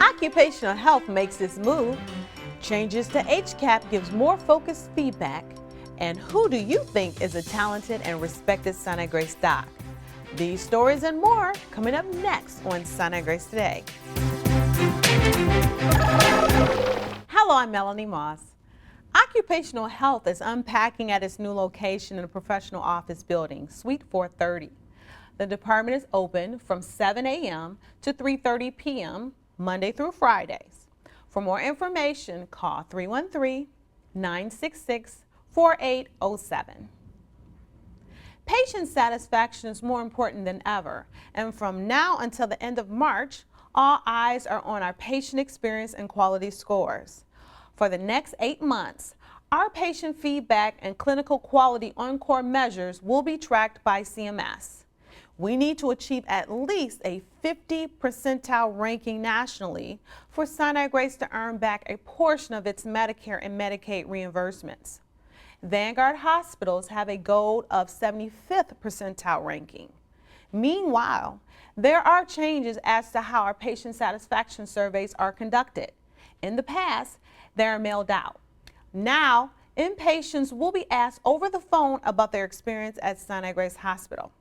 Occupational Health makes this move. Changes to HCAP gives more focused feedback. And who do you think is a talented and respected Sinai-Grace doc? These stories and more coming up next on Sinai-Grace Today. Hello, I'm Melanie Moss. Occupational Health is unpacking at its new location in a professional office building, Suite 430. The department is open from 7 a.m. to 3:30 p.m. Monday through Fridays. For more information, call 313-966-4807. Patient satisfaction is more important than ever, and from now until the end of March, all eyes are on our patient experience and quality scores. For the next 8 months, our patient feedback and clinical quality on-core measures will be tracked by CMS. We need to achieve at least a 50 percentile ranking nationally for Sinai-Grace to earn back a portion of its Medicare and Medicaid reimbursements. Vanguard hospitals have a goal of 75th percentile ranking. Meanwhile, there are changes as to how our patient satisfaction surveys are conducted. In the past, they are mailed out. Now, inpatients will be asked over the phone about their experience at Sinai-Grace Hospital.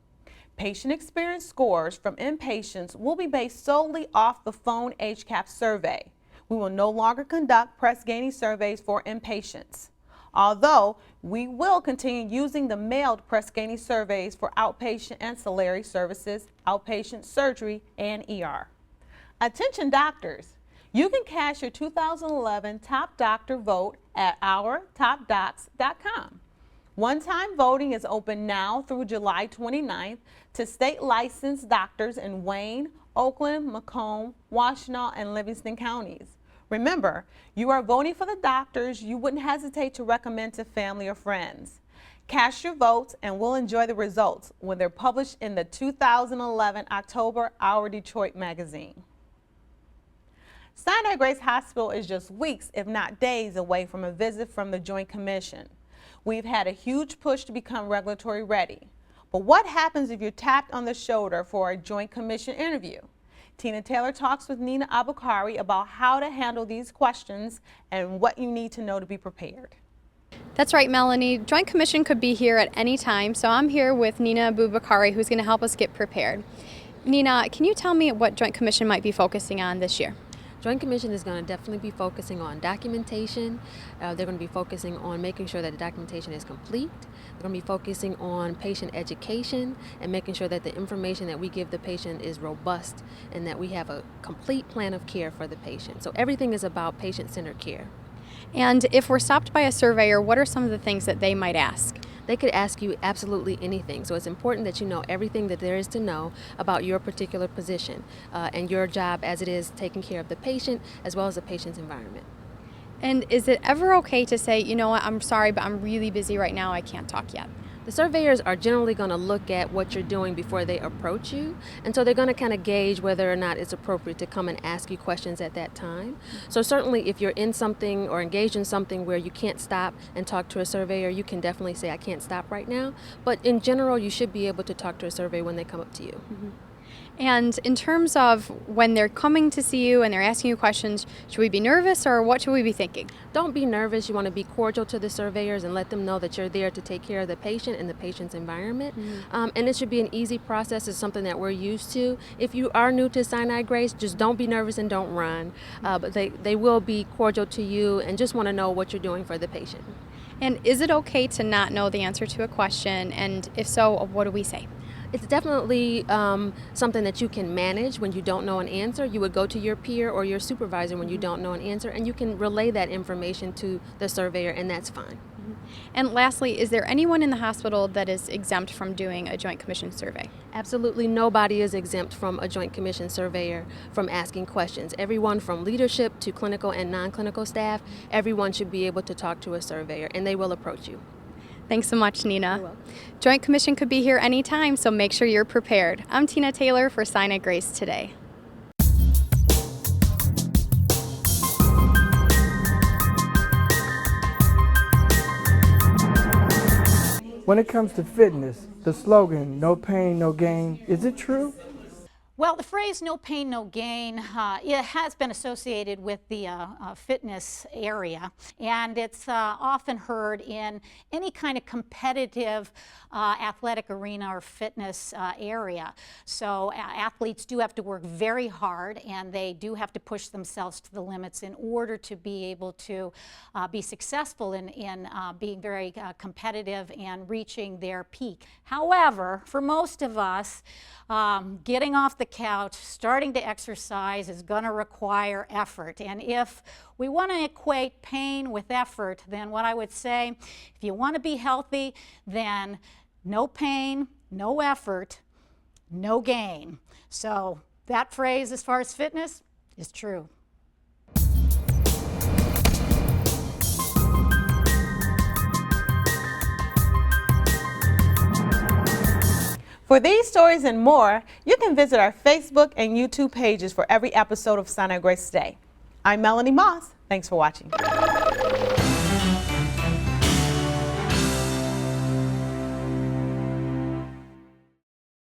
Patient experience scores from inpatients will be based solely off the phone HCAP survey. We will no longer conduct press-gaining surveys for inpatients, although we will continue using the mailed press-gaining surveys for outpatient ancillary services, outpatient surgery, and ER. Attention doctors, you can cast your 2011 Top Doctor vote at ourtopdocs.com. One-time voting is open now through July 29th to state-licensed doctors in Wayne, Oakland, Macomb, Washtenaw, and Livingston counties. Remember, you are voting for the doctors you wouldn't hesitate to recommend to family or friends. Cast your votes and we'll enjoy the results when they're published in the 2011 October Our Detroit magazine. Sinai-Grace Hospital is just weeks, if not days, away from a visit from the Joint Commission. We've had a huge push to become regulatory ready. But what happens if you're tapped on the shoulder for a Joint Commission interview? Tina Taylor talks with Nina Abubakari about how to handle these questions and what you need to know to be prepared. That's right, Melanie. Joint Commission could be here at any time, so I'm here with Nina Abubakari, who's going to help us get prepared. Nina, can you tell me what Joint Commission might be focusing on this year? Joint Commission is going to definitely be focusing on documentation. They're going to be focusing on making sure that the documentation is complete. They're going to be focusing on patient education and making sure that the information that we give the patient is robust and that we have a complete plan of care for the patient. So everything is about patient-centered care. And if we're stopped by a surveyor, what are some of the things that they might ask? They could ask you absolutely anything. So it's important that you know everything that there is to know about your particular position and your job as it is taking care of the patient as well as the patient's environment. And is it ever okay to say, you know what, I'm sorry, but I'm really busy right now, I can't talk yet? The surveyors are generally going to look at what you're doing before they approach you, and so they're going to kind of gauge whether or not it's appropriate to come and ask you questions at that time. So certainly if you're in something or engaged in something where you can't stop and talk to a surveyor, you can definitely say, I can't stop right now. But in general, you should be able to talk to a surveyor when they come up to you. Mm-hmm. And in terms of when they're coming to see you and they're asking you questions, should we be nervous or what should we be thinking? Don't be nervous. You want to be cordial to the surveyors and let them know that you're there to take care of the patient and the patient's environment. Mm-hmm. And it should be an easy process. It's something that we're used to. If you are new to Sinai-Grace, just don't be nervous and don't run. But they will be cordial to you and just want to know what you're doing for the patient. And is it okay to not know the answer to a question? And if so, what do we say? It's definitely something that you can manage when you don't know an answer. You would go to your peer or your supervisor when you don't know an answer, and you can relay that information to the surveyor, and that's fine. Mm-hmm. And lastly, is there anyone in the hospital that is exempt from doing a Joint Commission survey? Absolutely nobody is exempt from a Joint Commission surveyor from asking questions. Everyone from leadership to clinical and non-clinical staff, everyone should be able to talk to a surveyor, and they will approach you. Thanks so much, Nina. You're welcome. Joint Commission could be here anytime, so make sure you're prepared. I'm Tina Taylor for Sinai-Grace Today. When it comes to fitness, the slogan, no pain, no gain, is it true? Well, the phrase "no pain, no gain" it has been associated with the fitness area, and it's often heard in any kind of competitive athletic arena or fitness area. So athletes do have to work very hard, and they do have to push themselves to the limits in order to be able to be successful in being very competitive and reaching their peak. However, for most of us, getting off the couch, starting to exercise is going to require effort. And if we want to equate pain with effort, then what I would say, if you want to be healthy, then no pain, no effort, no gain. So that phrase, as far as fitness, is true. For these stories and more, you can visit our Facebook and YouTube pages for every episode of Sinai-Grace Today. I'm Melanie Moss. Thanks for watching.